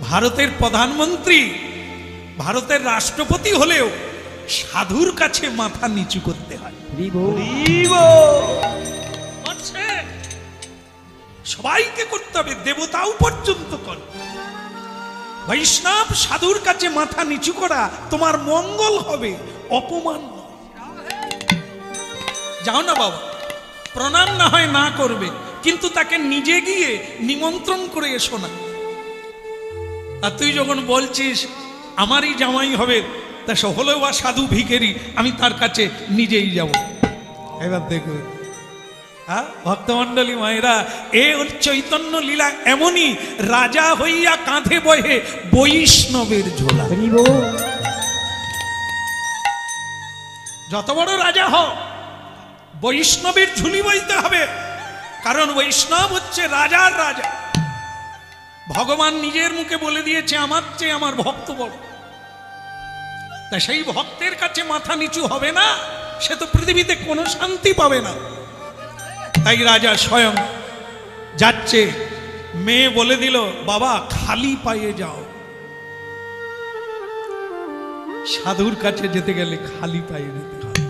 ভারতের প্রধানমন্ত্রী, ভারতের রাষ্ট্রপতি হলেও সাধুর কাছে মাথা নিচু করতে হয়। সবাইকে করতে হবে, দেবতাও পর্যন্ত করে। বৈষ্ণব সাধুর কাছে মাথা নিচু করা তোমার মঙ্গল হবে, অপমান নয়। যাও না বাবা, প্রণাম না হয় না করবে, কিন্তু তাকে নিজে গিয়ে নিমন্ত্রণ করে এসো না। আর তুই যখন বলছিস আমারই জামাই হবে, তা হলেও বা সাধু ভিখারি, আমি তার কাছে নিজেই যাব। এবার দেখবে হ্যাঁ ভক্তমন্ডলী মায়েরা, এ চৈতন্য লীলা এমনই, রাজা হইয়া কাঁধে বহে বৈষ্ণবের ঝোলা। যত বড় রাজা হও, বৈষ্ণবের ঝুলি বইতে হবে, কারণ বৈষ্ণব হচ্ছে রাজার রাজা। ভগবান নিজের মুখে বলে দিয়েছে আমার চেয়ে আমার ভক্ত বড়। তা সেই ভক্তের কাছে মাথা নিচু হবে না, সে তো পৃথিবীতে কোনো শান্তি পাবে না। তাই রাজা স্বয়ং যাচ্ছে, মেয়ে বলে দিল বাবা খালি পায়ে যাও। সাধুর কাছে যেতে গেলে খালি পায়ে যেতে হয়।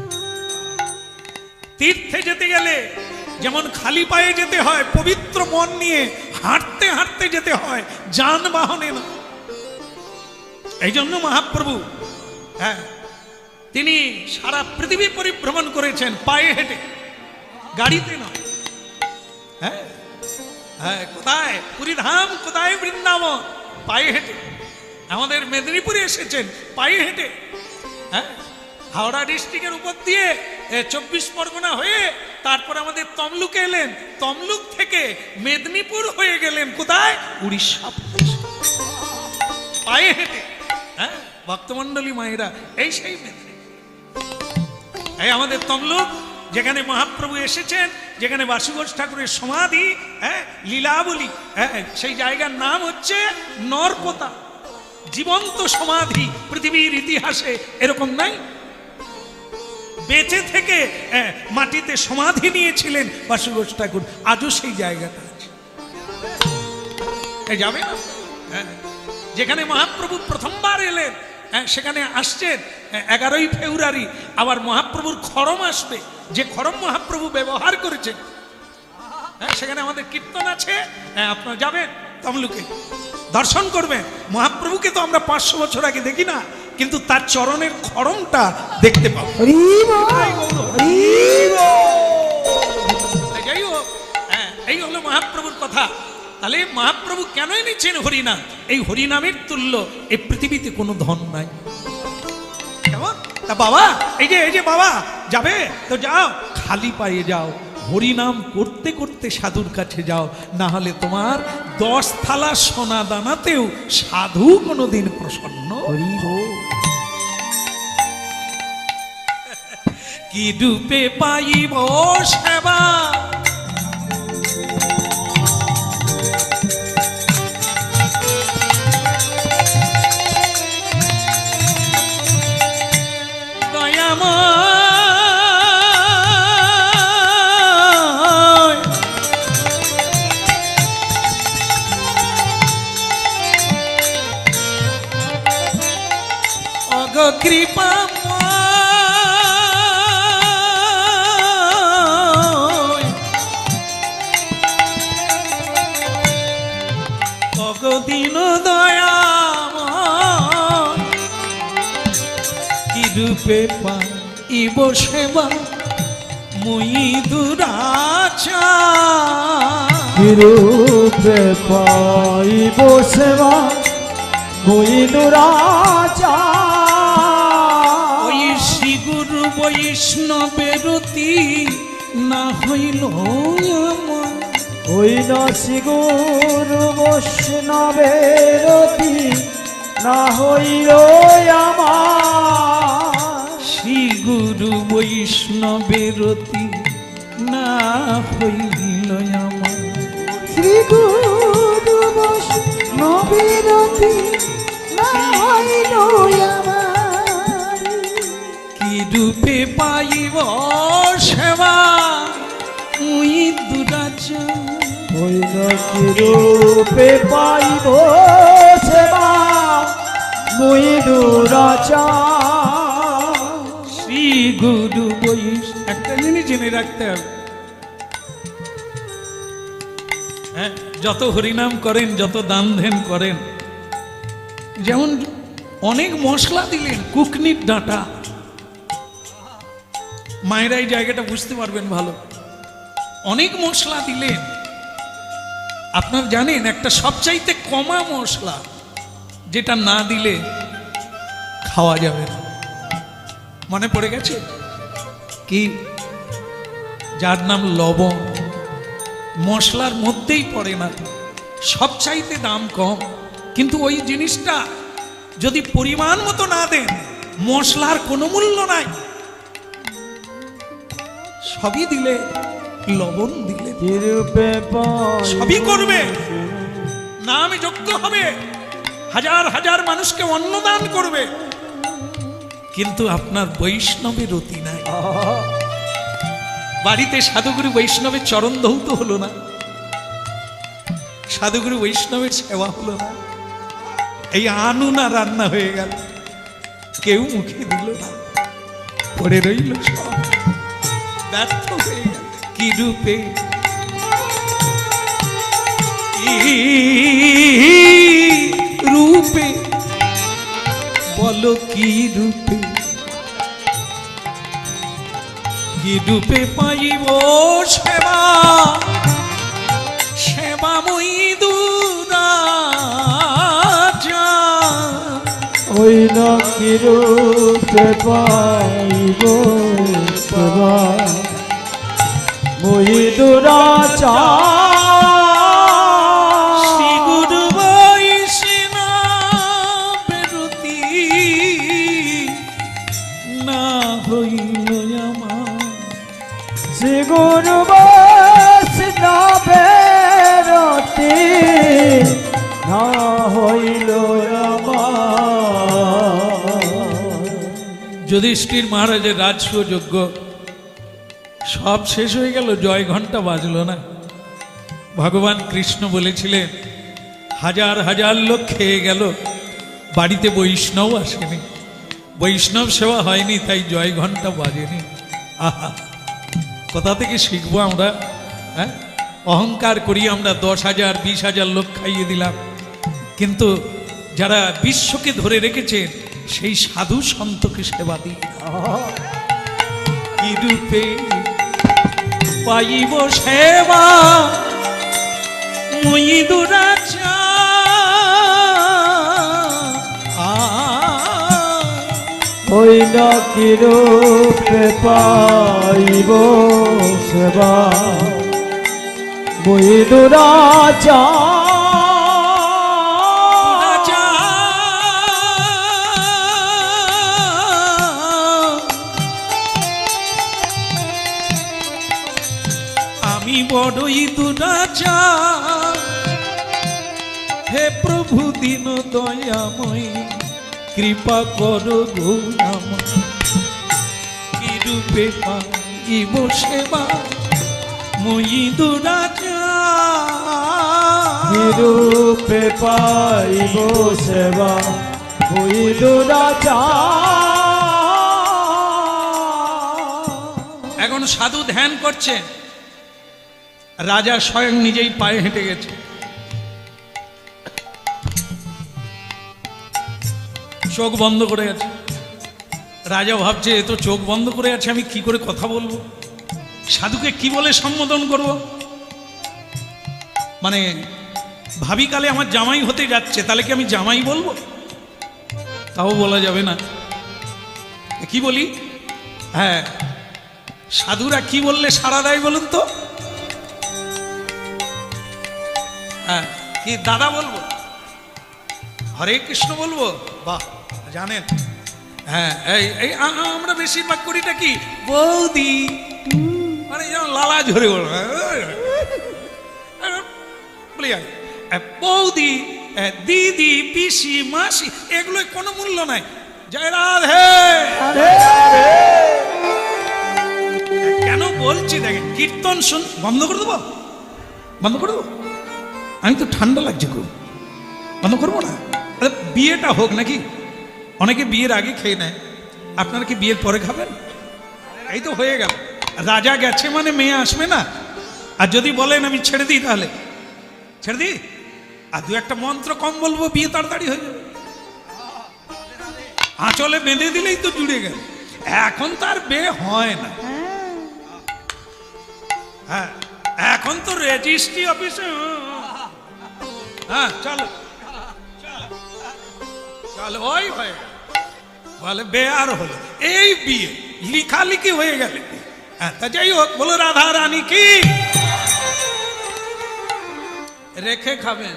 তীর্থে যেতে গেলে যেমন খালি পায়ে যেতে হয়, পবিত্র মন নিয়ে হাঁটতে হাঁটতে যেতে হয়, যানবাহনে না। এই জন্য মহাপ্রভু হ্যাঁ তিনি সারা পৃথিবী পরিভ্রমণ করেছেন পায়ে হেঁটে, গাড়িতে নয়। হ্যাঁ হ্যাঁ, কোথায় পুরীধাম, কোথায় বৃন্দাবন, পায়ে হেঁটে। আমাদের মেদিনীপুরে এসেছেন পায়ে হেঁটে। হ্যাঁ, হাওড়া ডিস্ট্রিক্টের উপর দিয়ে 24 পরগনা হয়ে তারপর আমাদের তমলুকে এলেন, তমলুক থেকে মেদিনীপুর হয়ে গেলেন কোথায়, উড়িষ্যা, পায়ে হেঁটে। হ্যাঁ ভক্তমন্ডলী মায়েরা, এই সেই মেদিনীপুর, এই আমাদের তমলুক, যেখানে মহাপ্রভু এসেছেন, যেখানে বাসুঘোষ ঠাকুরের সমাধি, হ্যাঁ লীলাবলী, হ্যাঁ সেই জায়গার নাম হচ্ছে নরপোতা। জীবন্ত সমাধি পৃথিবীর ইতিহাসে এরকম নাই। বেঁচে থেকে মাটিতে সমাধি নিয়েছিলেন বাসুঘোষ ঠাকুর, আজও সেই জায়গাটা আছে। যাবে না, যেখানে মহাপ্রভু প্রথমবার এলেন, সেখানে আসছেন 11ই ফেব্রুয়ারি। আবার মহাপ্রভুর খড়ম আসবে, যে খড়ম মহাপ্রভু ব্যবহার করেছেন, সেখানে আমাদের কীর্তন আছে। আপনারা যাবেন তমলুকে, দর্শন করবেন। মহাপ্রভুকে তো আমরা 500 বছর আগে দেখি না, কিন্তু তার চরণের খড়মটা দেখতে পাবো। যাই হোক, এই হলো মহাপ্রভুর কথা। তাহলে মহাপ্রভু কেন এনেছেন হরিনাম? এই হরিনামের তুল্য এই পৃথিবীতে কোনো ধন নাই। কেমন? তা বাবা, এই যে বাবা যাবে তো যাও, খালি পায়ে যাও, হরিনাম করতে করতে সাধুর কাছে যাও, না হলে তোমার 10 থালা সোনা দানাতেও সাধু কোনোদিন প্রসন্ন কি রূপে পাইব সেবা, কৃপা কদিন দয়াময় কি রূপে পাইব সেবা মুই দুরাচার, কি রূপে পাইব সেবা মুই দুরাচার। বৈষ্ণবেরতি না হইল আমার, ওই না শ্রীগুরু বৈষ্ণবেরতি না হইল আমার, শ্রীগুরু বৈষ্ণবেরতি না হইল আমার, শ্রীগুরু বৈষ্ণবেরতি না হইল আমার। রূপে পাইব সেবা মুই দুরাচার, ওই রূপে পাইব সেবা শ্রী গুরু একটা জিনিস জেনে রাখতে হবে, হ্যাঁ, যত হরিনাম করেন, যত দান ধ্যান করেন, যেমন অনেক মশলা দিলেন, কুকনির ডাঁটা, মায়েরা এই জায়গাটা বুঝতে পারবেন ভালো, অনেক মশলা দিলেন। আপনার জানেন একটা সবচাইতে কমা মশলা যেটা না দিলে খাওয়া যাবে না, মনে পড়ে গেছে কি? যার নাম লবণ, মশলার মধ্যেই পড়ে না, সবচাইতে দাম কম, কিন্তু ওই জিনিসটা যদি পরিমাণ মতো না দেন, মশলার কোনো মূল্য নাই। সবই দিলে, লবণ দিলে সবই করবে, নাম যোগ্য হবে, হাজার হাজার মানুষকে অন্নদান করবে, কিন্তু আপনার বৈষ্ণবের রতি নাই। বাড়িতে সাধুগুরু বৈষ্ণবের চরণ ধৌত হলো না, সাধুগুরু বৈষ্ণবের সেবা হলো না, এই আনুনা রান্না হয়ে গেল, কেউ মুখে দিল না, পড়ে রইল সব, ব্যর্থ হয়ে গেল। কি রূপে রূপে বলো, কি রূপে, কি রূপে পাইব সেবা, সেবাময়ী দুরাজা, ওই না কি রূপে পাইব সেবা মই দুরাচার। শ্রী গুরু বৈষ্ণবের রতি না হইল আমার, শ্রী গুরু বৈষ্ণবের রতি না হইল আমার। যুধিষ্ঠির মহারাজের রাজসূয় যজ্ঞ সব শেষ হয়ে গেল, জয় ঘন্টা বাজলো না। ভগবান কৃষ্ণ বলেছিলেন হাজার হাজার লোক খেয়ে গেল, বাড়িতে বৈষ্ণব আসেনি, বৈষ্ণব সেবা হয়নি, তাই জয় ঘন্টা বাজেনি। আহা, কোথা থেকে শিখবো আমরা? হ্যাঁ, অহংকার করি আমরা, 10,000 20,000 লোক খাইয়ে দিলাম, কিন্তু যারা বিশ্বকে ধরে রেখেছেন সেই সাধু সন্তকে সেবা দিই। কি রূপে পাইব সেবা মই দুরাচা, ওই না কি রূপে পাইব সেবা মই দুরাচার। আমি বড়ই দুরাচার, হে প্রভু দীন দয়াময়, কৃপা করো গুণাময়, কি রূপে পাইব সেবা মই দুরাচার, কি রূপে পাইব সেবা মই দুরাচার। এখন সাধু ধ্যান করছে, রাজা স্বয়ং নিজেই পায়ে হেঁটে গেছে, চোখ বন্ধ করে আছে। রাজা ভাবছে এ তো চোখ বন্ধ করে আছে, আমি কি করে কথা বলবো, সাধুকে কি বলে সম্বোধন করব? মানে ভাবি কালে আমার জামাই হতে যাচ্ছে, তাহলে কি আমি জামাই বলবো? তাও বলা যাবে না, কি বলি? হ্যাঁ, সাধুরা কি বললে সাড়া দেয় বলুন তো? হ্যাঁ, কি দাদা বলবো, হরে কৃষ্ণ বলবো? বাহ, জানেন, হ্যাঁ, এই আমরা বেশিরভাগ করিটা কি বৌদি, মানে যেমন লালা ঝরে বলবো, বৌদি, দিদি, পিসি, মাসি, এগুলো কোনো মূল্য নাই। জয় রাধে। কেন বলছি দেখেন, কীর্তন শুন, বন্ধ করে দেবো, বন্ধ করে দেবো, আমি তো ঠান্ডা লাগছে খুব, বন্ধ করবো না? বিয়েটা হোক নাকি, অনেকে বিয়ের আগে খেয়ে নেয়, আপনারা কি বিয়ের পরে খাবেন? এই তো হয়ে গেল, রাজা গেছে মানে মেয়ে আসবে না। আর যদি বলেন আমি ছেড়ে দিই, তাহলে ছেড়ে দিই, আর দু একটা মন্ত্র কম বলবো, বিয়ে তাড়াতাড়ি হয়ে যাবে। আঁচলে বেঁধে দিলেই তো জুড়ে গেল। এখন তার বিয়ে হয় না। হ্যাঁ, এখন তো রেজিস্ট্রি অফিসে। হ্যাঁ চলো চলো, ওই হয়ে গেল, বলে বিয়ে আর হলো, এই বিয়ে লিখালিখি হয়ে গেলে। হ্যাঁ, তা যাই হোক, বলো রাধা রানী কি রেখে খাবেন,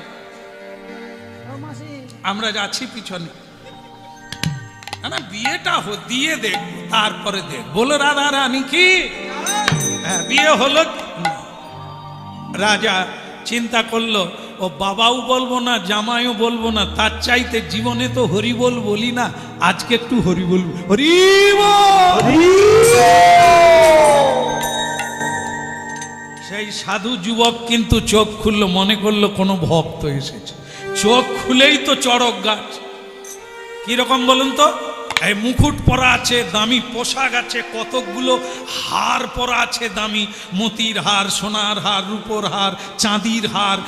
আমরা যাচ্ছি পিছনে। না, বিয়েটা দিয়ে দেখবো, তারপরে দেখ। বলো রাধা রানী কি। হ্যাঁ, বিয়ে হলো। রাজা চিন্তা করলো, ও বাবাও বলবো না, জামাইও বলবো না, তার চাইতে জীবনে তো হরিবোল বলি না, আজকে একটু হরিবোল, হরিবোল। সেই সাধু যুবক কিন্তু চোখ খুললো, মনে করলো কোনো ভক্ত এসেছে। চোখ খুলেই তো চড়ক গাছ। কিরকম বলুন তো? এই মুকুট পরা আছে, দামি পোশাক আছে, কতকগুলো হার পরা আছে, দামি মতির হার, সোনার হার, রূপোর হার, চাঁদির হার,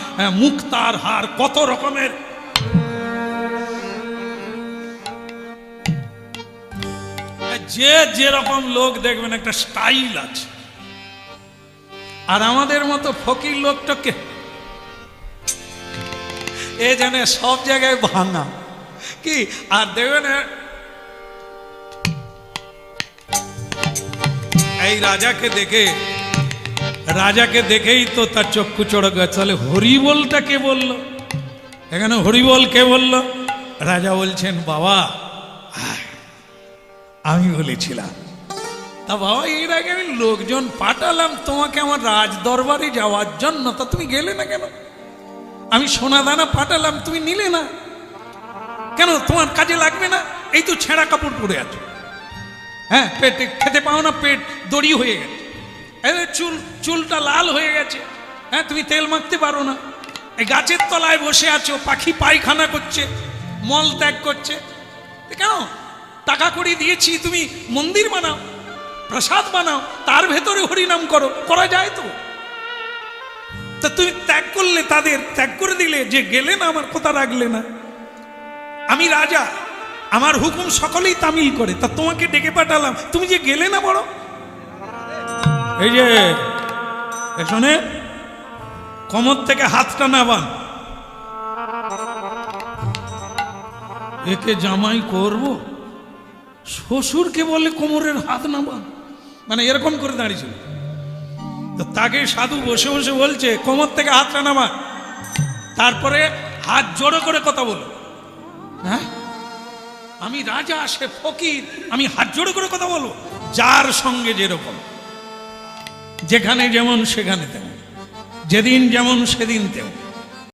মুক্তার হার, কত রকমের। যে যেরকম লোক দেখবেন একটা স্টাইল আছে। আর আমাদের মতো ফকির লোকটাকে এ জানে সব জায়গায় ভাঙা কি। আর দেখবেন এই রাজাকে দেখেই তো তার চক্ষু চড়ক গেছে। তাহলে হরিবোলটা কে বলল? এখানে হরিবোল কে বলল? রাজা বলছেন, বাবা আমি বলেছিলাম। তা বাবা, এর আগে আমি লোকজন পাঠালাম তোমাকে আমার রাজ দরবারে যাওয়ার জন্য, তা তুমি গেলে না কেন? আমি সোনা দানা পাঠালাম, তুমি নিলে না কেন? তোমার কাজে লাগবে না? এই তো ছেঁড়া কাপড় পরে আছো। হ্যাঁ, পেটে খেতে পাও না, পেট দড়ি হয়ে গেছে। চুলটা লাল হয়ে গেছে। হ্যাঁ, তুমি তেল মাখতে পারো না। এই গাছের তলায় বসে আছো, পাখি পায়খানা করছে, মল ত্যাগ করছে। কেন? টাকা করে দিয়েছি, তুমি মন্দির বানাও, প্রসাদ বানাও, তার ভেতরে হরিনাম করো, করা যায় তো। তা তুমি ত্যাগ করলে, তাদের ত্যাগ করে দিলে, যে গেলে না, আমার কথা রাখলে না। আমি রাজা, আমার হুকুম সকলেই তামিল করে, তা তোমাকে ডেকে পাঠালাম, তুমি যে গেলে না। বড় এই যে শোনে, কোমর থেকে হাতটা নাবান, একে জামাই করব? শ্বশুরকে বলে কোমরের হাত নাবান, মানে এরকম করে দাঁড়িয়েছিল। তো তাকে সাধু বসে বসে বলছে, কোমর থেকে হাতটা নামা, তারপরে হাত জোড়ো করে কথা বলো। হ্যাঁ, আমি রাজা, সে ফকির, আমি হাত জোড়ো করে কথা বলবো? যার সঙ্গে যেরকম, যেখানে যেমন সেখানে তেমন, যেদিন যেমন সেদিন তেমন।